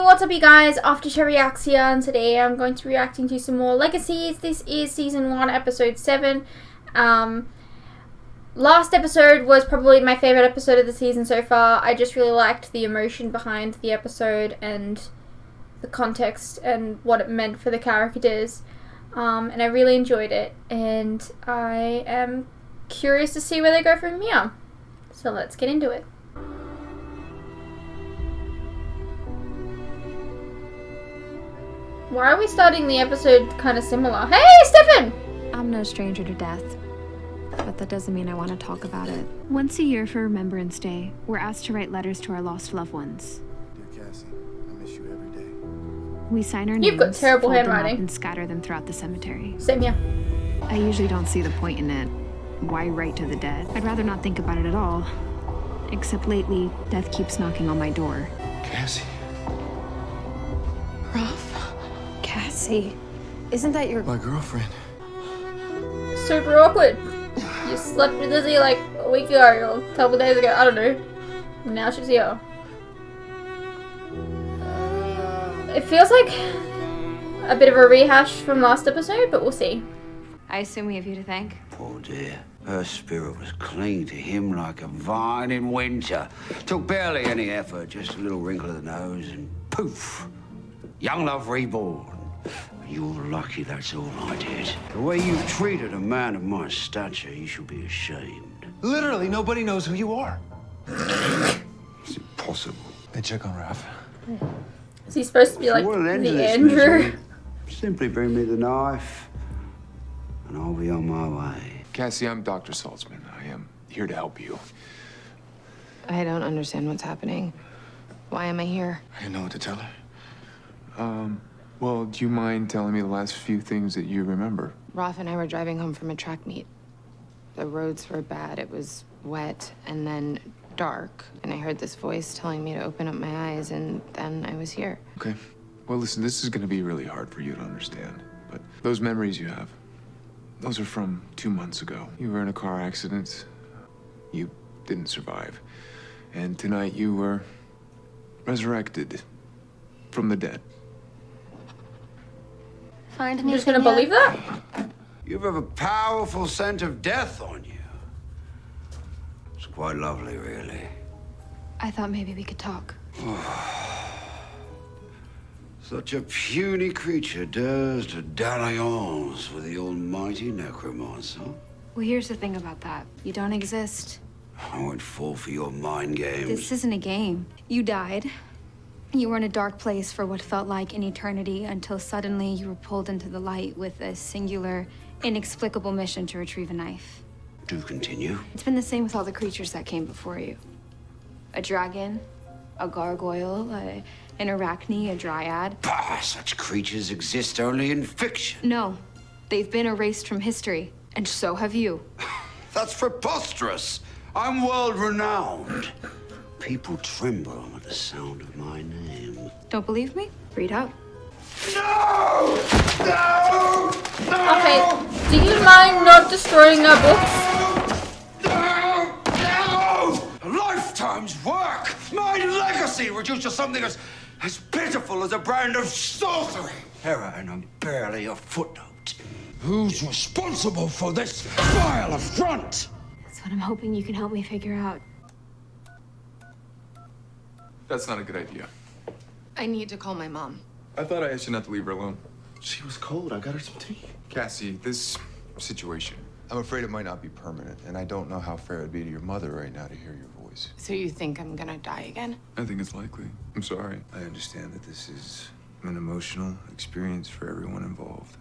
what's up you guys, After Reacts here, and today I'm going to be reacting to some more Legacies. This is Season 1, Episode 7. Last episode was probably my favourite episode of the season so far. I just really liked the emotion behind the episode and the context and what it meant for the characters. And I really enjoyed it, and I am curious to see where they go from here. So let's get into it. Why are we starting the episode kind of similar? Hey, Stefan! I'm no stranger to death, but that doesn't mean I want to talk about it. Once a year for Remembrance Day, we're asked to write letters to our lost loved ones. Dear Cassie, I miss you every day. We sign our names, You've got terrible fold them up, handwriting. and scatter them throughout the cemetery. Same here. I usually don't see the point in it. Why write to the dead? I'd rather not think about it at all. Except lately, death keeps knocking on my door. Cassie. Ruff? Cassie, isn't that your... My girlfriend. Super awkward. You slept with Lizzie like a week ago or a couple days ago, I don't know. Now she's here. It feels like a bit of a rehash from last episode, but we'll see. I assume we have you to thank. Poor dear. Her spirit was clinging to him like a vine in winter. Took barely any effort, just a little wrinkle of the nose, and poof! Young love reborn. You're lucky that's all I did. The way you've treated a man of my stature, you should be ashamed. Literally, nobody knows who you are. It's impossible. Hey, check on Raph. Is he supposed to be like What an end to the this Andrew? misery. Simply bring me the knife, and I'll be on my way. Cassie, I'm Dr. Saltzman. I am here to help you. I don't understand what's happening. Why am I here? I didn't know what to tell her. Well, do you mind telling me the last few things that you remember? Rolf and I were driving home from a track meet. The roads were bad. It was wet and then dark. And I heard this voice telling me to open up my eyes, and then I was here. Okay. Well, listen, this is going to be really hard for you to understand. But those memories you have, those are from 2 months ago. You were in a car accident. You didn't survive. And tonight you were resurrected from the dead. I'm just gonna believe that? You have a powerful scent of death on you. It's quite lovely, really. I thought maybe we could talk. Such a puny creature dares to dalliance with the almighty necromancer. Well, here's the thing about that. You don't exist. I won't fall for your mind games. This isn't a game. You died. You were in a dark place for what felt like an eternity until suddenly you were pulled into the light with a singular, inexplicable mission to retrieve a knife. Do continue. It's been the same with all the creatures that came before you. A dragon, a gargoyle, an arachne, a dryad. Bah, such creatures exist only in fiction. No, they've been erased from history, and so have you. That's preposterous. I'm world-renowned. People tremble at the sound of my name. Don't believe me? Read out. No! No! No! Okay, do you mind not destroying our books? No! No! A lifetime's work! My legacy reduced to something as pitiful as a brand of sorcery. Error, and I'm barely a footnote. Who's responsible for this vile affront? That's what I'm hoping you can help me figure out. That's not a good idea. I need to call my mom. I thought I asked you not to leave her alone. She was cold. I got her some tea. Cassie, this situation. I'm afraid it might not be permanent, and I don't know how fair it'd be to your mother right now to hear your voice. So you think I'm gonna die again? I think it's likely. I'm sorry. I understand that this is an emotional experience for everyone involved.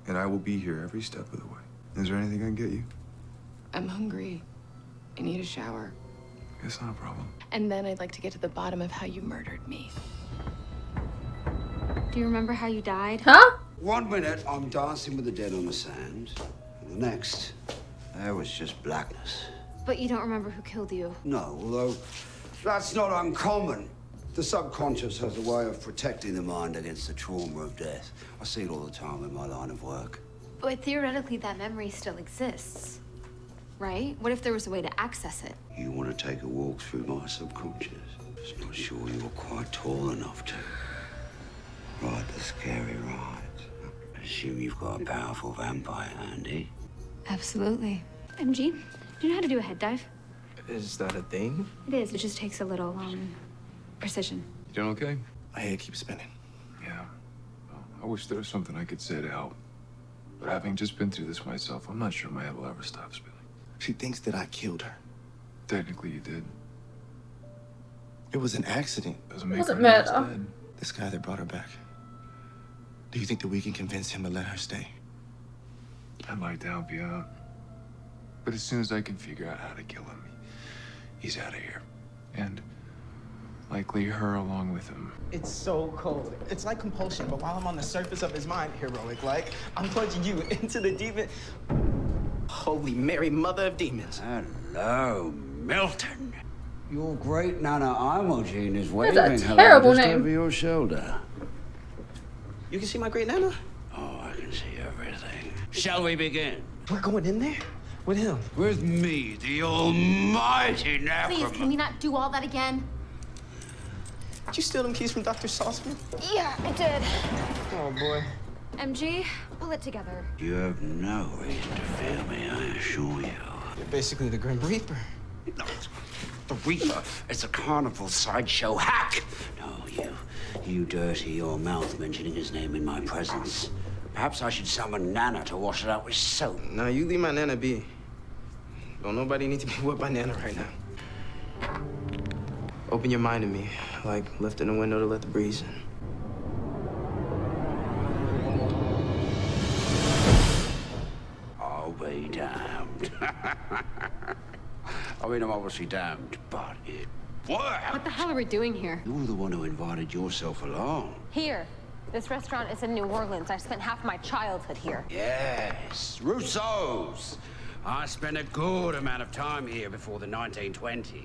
And I will be here every step of the way. Is there anything I can get you? I'm hungry. I need a shower. It's not a problem. And then I'd like to get to the bottom of how you murdered me. Do you remember how you died? Huh? 1 minute, I'm dancing with the dead on the sand. And the next, there was just blackness. But you don't remember who killed you. No, although that's not uncommon. The subconscious has a way of protecting the mind against the trauma of death. I see it all the time in my line of work. But theoretically, that memory still exists, right? What if there was a way to access it? You want to take a walk through my subconscious? Just not sure you're quite tall enough to. scary ride. I assume you've got a powerful vampire handy. Absolutely. MG, do you know how to do a head dive? Is that a thing? It is. It just takes a little, precision. You doing okay? My head keeps spinning. Yeah. Well, I wish there was something I could say to help. But having just been through this myself, I'm not sure my head will ever stop spinning. She thinks that I killed her. Technically, you did. It was an accident. Doesn't make Wasn't her any less murder. dead. This guy that brought her back. Do you think that we can convince him to let her stay? I'd like to help you out. But as soon as I can figure out how to kill him, he's out of here. And likely her along with him. It's so cold. It's like compulsion, but while I'm on the surface of his mind, heroic like, I'm plunging you into the demon. Holy Mary, mother of demons. Hello, Milton. Your great Nana Imogene is waving That's a hello terrible just name. over your shoulder. You can see my great nana? Oh, I can see everything. Shall we begin? We're going in there? With him? With me, the almighty Please, Necromancer. can we not do all that again? Did you steal them keys from Dr. Sauceman? Yeah, I did. Oh, boy. MG, pull it together. You have no reason to fear me, I assure you. You're basically the Grim Reaper. No, the Reaper is a carnival sideshow hack. No, you dirty your mouth mentioning his name in my presence. Perhaps I should summon Nana to wash it out with soap. Now, you leave my nana be. Don't nobody need to be whipped by nana right now. Open your mind to me, like lifting a window to let the breeze in. I'll be damned. I mean, I'm obviously damned, but it worked. What the hell are we doing here? You're the one who invited yourself along. Here. This restaurant is in New Orleans. I spent half my childhood here. Yes, Rousseau's. I spent a good amount of time here before the 1920s.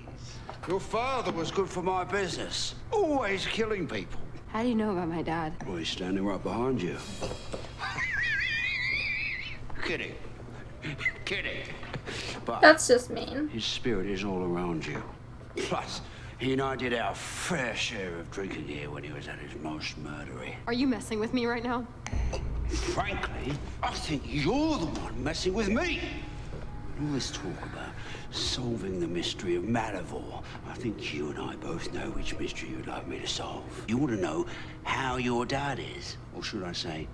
Your father was good for my business, always killing people. How do you know about my dad? Well, he's standing right behind you. Kidding. Kidding. But That's just mean. his spirit is all around you. Plus, he and I did our fair share of drinking here when he was at his most murdery. Are you messing with me right now? Frankly, I think you're the one messing with me. All this talk about solving the mystery of Malivore, I think you and I both know which mystery you'd like me to solve. You want to know how your dad is, or should I say,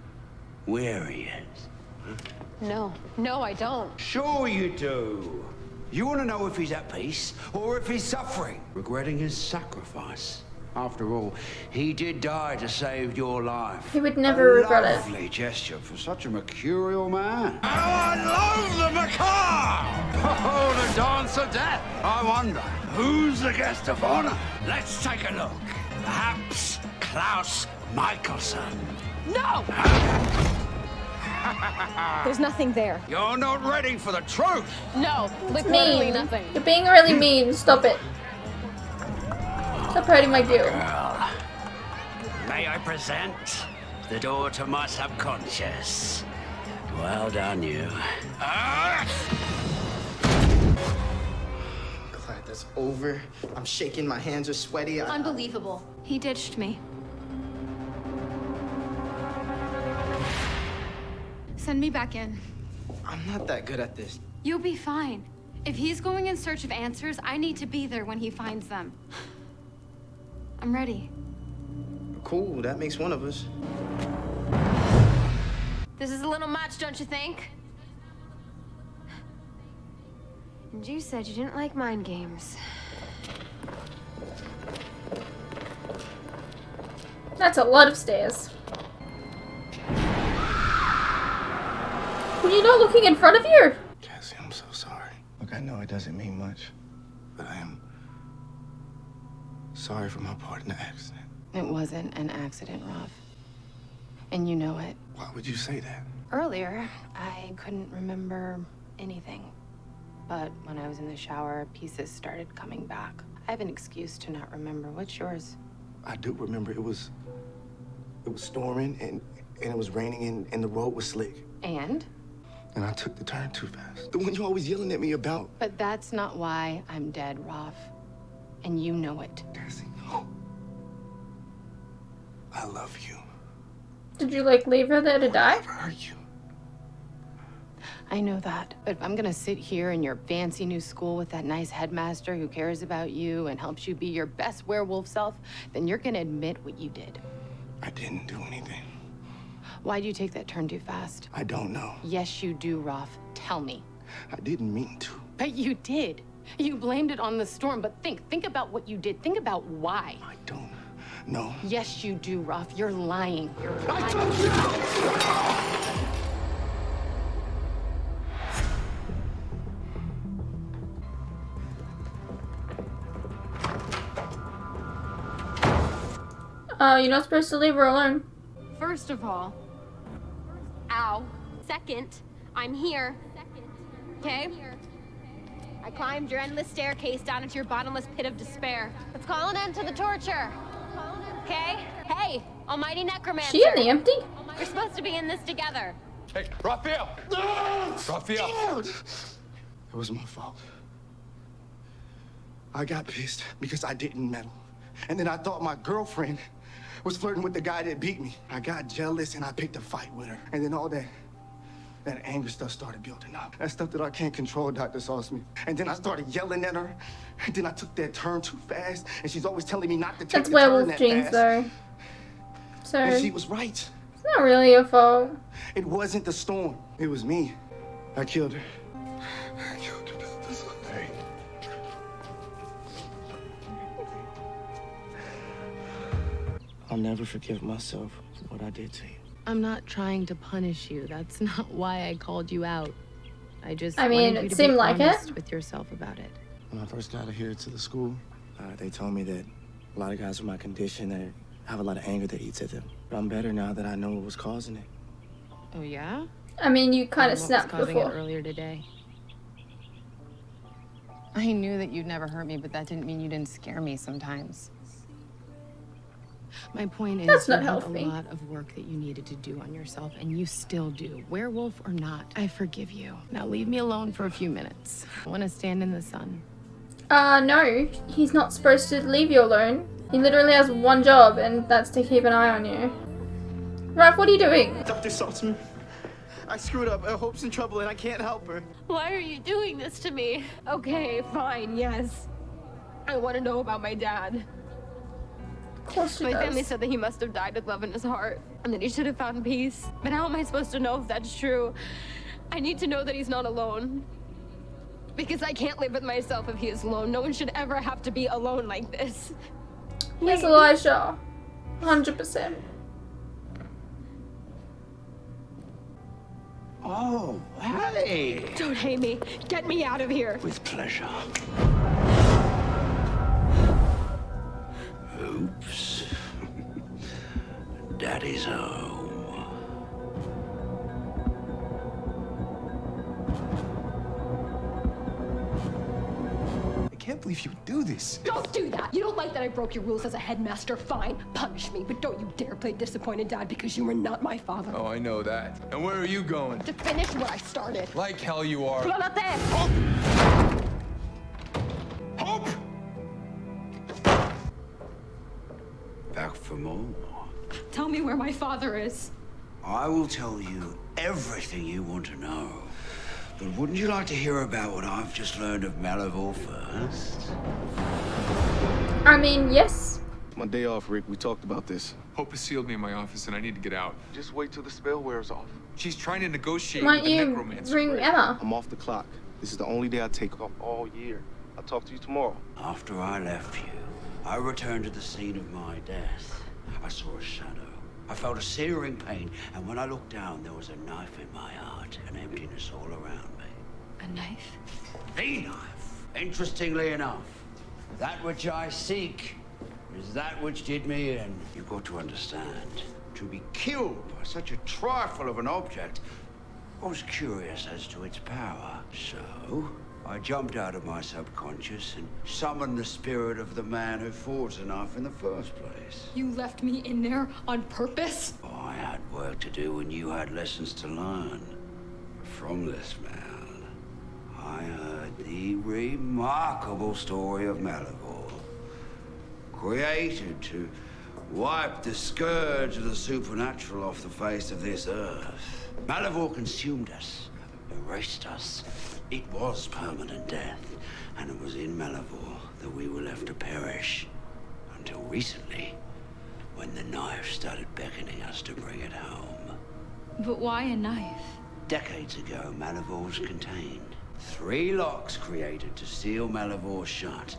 where he is? No. No, I don't. Sure you do. You want to know if he's at peace, or if he's suffering, regretting his sacrifice. After all, he did die to save your life. He would never regret it. Lovely gesture for such a mercurial man. Oh, I love the macabre! Oh, the dance of death. I wonder, who's the guest of honor? Let's take a look. Perhaps Klaus Michelson. No! There's nothing there. You're not ready for the truth. No, like literally Mean. nothing. You're being really mean. Stop it. Stop hurting my dude. Girl, may I present the door to my subconscious? Well done, you. Glad that's over. I'm shaking. My hands are sweaty. Unbelievable. He ditched me. Send me back in. I'm not that good at this. You'll be fine. If he's going in search of answers, I need to be there when he finds them. I'm ready. Cool, that makes one of us. This is a little much, don't you think? And you said you didn't like mind games. That's a lot of stairs. Were you not looking in front of you? Cassie, I'm so sorry. Look, I know it doesn't mean much, but I am sorry for my part in the accident. It wasn't an accident, Rob. And you know it. Why would you say that? Earlier, I couldn't remember anything. But when I was in the shower, pieces started coming back. I have an excuse to not remember. What's yours? I do remember it was storming and it was raining and the road was slick. And? And I took the turn too fast. The one you're always yelling at me about. But that's not why I'm dead, Roth. And you know it. Cassie, no. I love you. Did you, like, leave her there to die? Never hurt you. I know that. But if I'm gonna sit here in your fancy new school with that nice headmaster who cares about you and helps you be your best werewolf self, then you're gonna admit what you did. I didn't do anything. Why'd you take that turn too fast? I don't know. Yes, you do, Rolf. Tell me. I didn't mean to. But you did. You blamed it on the storm, but think about what you did. Think about why. I don't know. Yes, you do, Rolf. You're lying. You're lying. I told you! You're not supposed to leave her alone. First of all, ow. Second, I'm here. Okay? I climbed your endless staircase down into your bottomless pit of despair. Let's call an end to the torture. Okay? Hey, almighty necromancer. She in the empty? We're supposed to be in this together. Hey, Raphael! Raphael! It was my fault. I got pissed because I didn't meddle. And then I thought my girlfriend was flirting with the guy that beat me. I got jealous and I picked a fight with her. And then all that anger stuff started building up. That stuff that I can't control, Dr. Sauceman. And then I started yelling at her. And then I took that turn too fast. And she's always telling me not to take That's the turn werewolf that genes, fast. though. So, And it's she was right. not really your fault. It wasn't the storm. It was me. I killed her. I killed her, Dr. Sauceman. I'll never forgive myself for what I did to you. I'm not trying to punish you. That's not why I called you out. I just I mean, wanted you it to seemed be like honest it. with yourself about it. When I first got here to the school, they told me that a lot of guys with my condition they have a lot of anger that eats at them. But I'm better now that I know what was causing it. Oh yeah? I mean, you kind of What was snapped causing before. it earlier today? I knew that you'd never hurt me, but that didn't mean you didn't scare me sometimes. My point is, That's you not had healthy. a lot of work that you needed to do on yourself, and you still do. Werewolf or not, I forgive you. Now leave me alone for a few minutes. I want to stand in the sun. No. He's not supposed to leave you alone. He literally has one job, and that's to keep an eye on you. Ralph, what are you doing? Dr. Saltzman, I screwed up. Hope's in trouble and I can't help her. Why are you doing this to me? Okay, fine, yes. I want to know about my dad. Of course she My does. family said that he must have died with love in his heart, and that he should have found peace. But how am I supposed to know if that's true? I need to know that he's not alone. Because I can't live with myself if he is alone. No one should ever have to be alone like this. Yes, Elijah. 100%. Oh, hey! Don't hate me. Get me out of here. With pleasure. Oops. Daddy's home. I can't believe you would do this. Don't do that. You don't like that I broke your rules as a headmaster. Fine. Punish me. But don't you dare play disappointed dad because you were not my father. Oh, I know that. And where are you going? To finish what I started. Like hell you are. Hope! Hope! Back for more. Tell me where my father is. I will tell you everything you want to know. But wouldn't you like to hear about what I've just learned of Malivore first? I mean, yes. My day off, Rick. We talked about this. Hope has sealed me in my office and I need to get out. Just wait till the spell wears off. She's trying to negotiate Why with don't the you necromancer. ring Emma? I'm off the clock. This is the only day I take off all year. I'll talk to you tomorrow. After I left you, I returned to the scene of my death. I saw a shadow. I felt a searing pain, and when I looked down, there was a knife in my heart, and emptiness all around me. A knife? A knife. Interestingly enough, that which I seek is that which did me in. You've got to understand, to be killed by such a trifle of an object, I was curious as to its power. So, I jumped out of my subconscious and summoned the spirit of the man who forged the knife in the first place. You left me in there on purpose? Oh, I had work to do and you had lessons to learn. From this man, I heard the remarkable story of Malivore, created to wiped the scourge of the supernatural off the face of this earth. Malivore consumed us, erased us. It was permanent death, and it was in Malivore that we were left to perish. Until recently, when the knife started beckoning us to bring it home. But why a knife? Decades ago, Malivore was contained. 3 locks created to seal Malivore shut.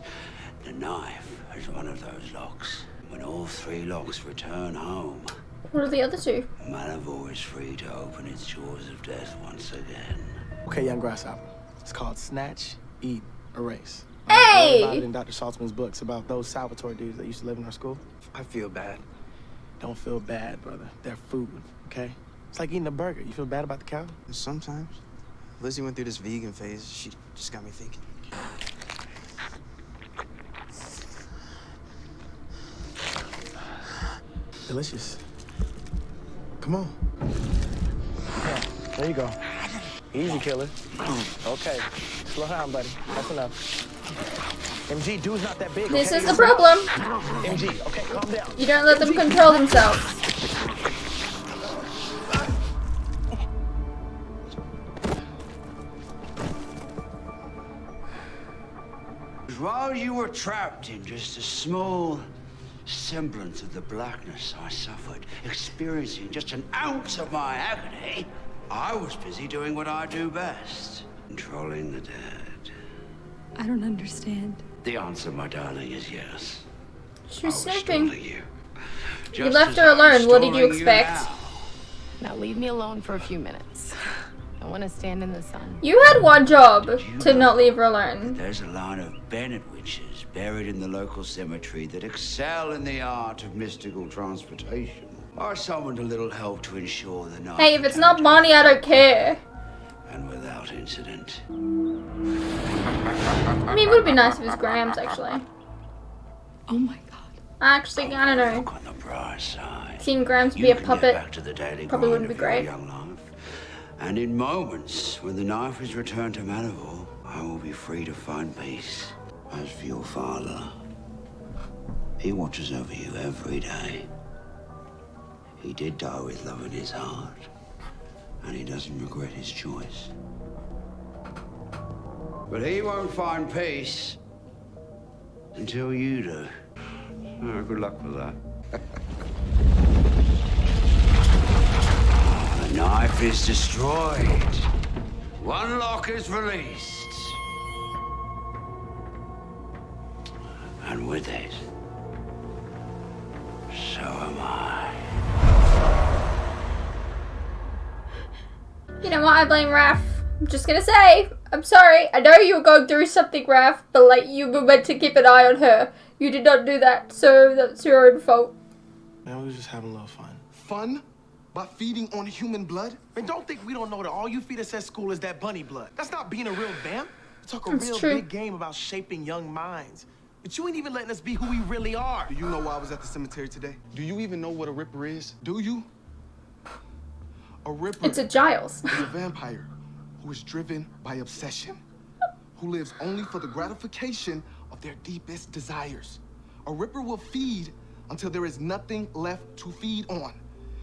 The knife is one of those locks. When all 3 locks return home, What are the other 2? Malivore is free to open its jaws of death once again. Okay, young grasshopper. It's called Snatch, Eat, Erase. Hey! I read about it in Dr. Saltzman's books about those Salvatore dudes that used to live in our school. I feel bad. Don't feel bad, brother. They're food, okay? It's like eating a burger. You feel bad about the cow? Sometimes. Lizzie went through this vegan phase. She just got me thinking. Delicious. Come on. Yeah, there you go. Easy, killer. Okay. Slow down, buddy. That's enough. MG, dude's not that big. This okay? is the problem. MG, okay, calm down. You don't let them control themselves. While you were trapped in just a small semblance of the blackness I suffered, experiencing just an ounce of my agony, I was busy doing what I do best, controlling the dead. I don't understand. The answer, my darling, is yes. She was snooping. You You left her alone. What did you expect? Now leave me alone for a few minutes. I want to stand in the sun. You had one job to not leave her alone. There's a line of Bennett witches buried in the local cemetery that excel in the art of mystical transportation. I summoned a little help to ensure the night. Hey, if it's not money, I don't care. And without incident. I mean, it would be nice if it was Graham's, actually. Oh my god. Actually, I don't know. Look on the bright side. Seeing Graham to be You a can puppet get back to the daily probably grind wouldn't be of your great. young life. And in moments when the knife is returned to Malivore, I will be free to find peace. As for your father, he watches over you every day. He did die with love in his heart, and he doesn't regret his choice. But he won't find peace until you do. Oh, good luck with that. The knife is destroyed. One lock is released. And with it, so am I. You know what? I blame Raph. I'm just gonna say, I'm sorry. I know you were going through something, Raph, but like you were meant to keep an eye on her. You did not do that, so that's your own fault. Man, we was just having a little fun. Fun? By feeding on human blood? Man, don't think we don't know that all you feed us at school is that bunny blood. That's not being a real vamp. We talk a That's real true. big game about shaping young minds. But you ain't even letting us be who we really are. Do you know why I was at the cemetery today? Do you even know what a Ripper is? Do you? A Ripper It's a Giles. is a vampire who is driven by obsession, who lives only for the gratification of their deepest desires. A Ripper will feed until there is nothing left to feed on.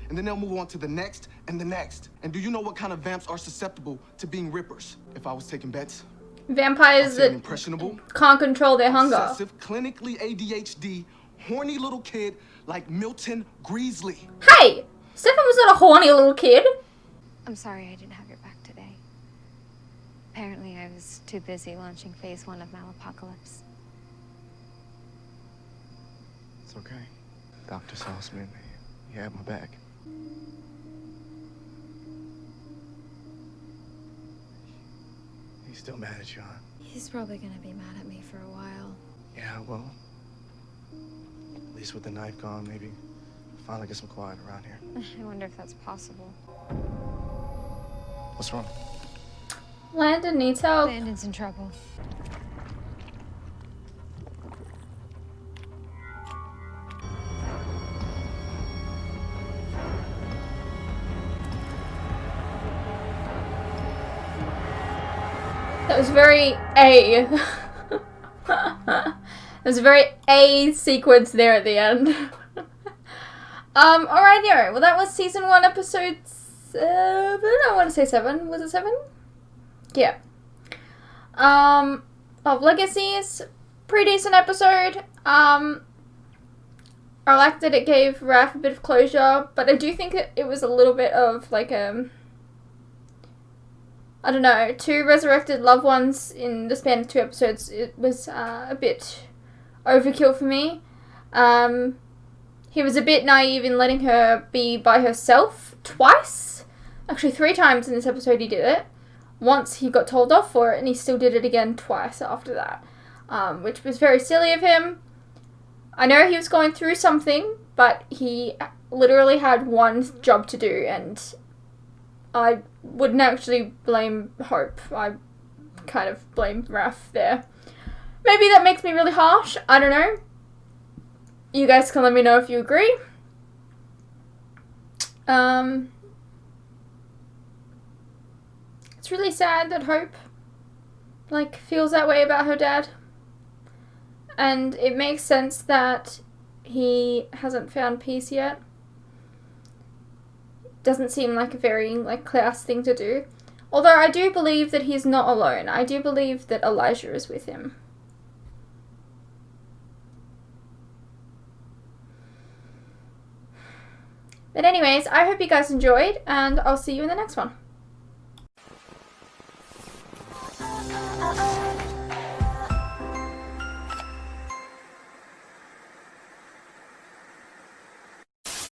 And then they'll move on to the next and the next. And do you know what kind of vamps are susceptible to being Rippers? If I was taking bets, Vampires I'd say an that impressionable, can't control their hunger. obsessive, clinically ADHD, horny little kid like Milton Greasley. Hey! Stefan was not a horny little kid. I'm sorry I didn't have your back today. Apparently I was too busy launching phase 1 of Malapocalypse. It's okay. Dr. Saltzman, you have my back. He's still mad at you, huh? He's probably gonna be mad at me for a while. Yeah, well, at least with the knife gone, maybe finally get some quiet around here. I wonder if that's possible. What's wrong? Landon needs help. Landon's in trouble. That was very A. There was a very A sequence there at the end. Alrighty, well that was season 1, episode 7. I want to say 7. Was it 7? Yeah. Of Legacies. Pretty decent episode. I liked that it gave Raph a bit of closure, but I do think it was a little bit of like I don't know, 2 resurrected loved ones in the span of 2 episodes. It was a bit overkill for me. He was a bit naive in letting her be by herself twice. Actually, 3 times in this episode he did it. Once he got told off for it, and he still did it again twice after that. Which was very silly of him. I know he was going through something, but he literally had one job to do, and I wouldn't actually blame Hope. I kind of blame Raph there. Maybe that makes me really harsh. I don't know. You guys can let me know if you agree. It's really sad that Hope, like, feels that way about her dad. And it makes sense that he hasn't found peace yet. Doesn't seem like a very, like, class thing to do. Although I do believe that he's not alone. I do believe that Elijah is with him. But anyways, I hope you guys enjoyed, and I'll see you in the next one.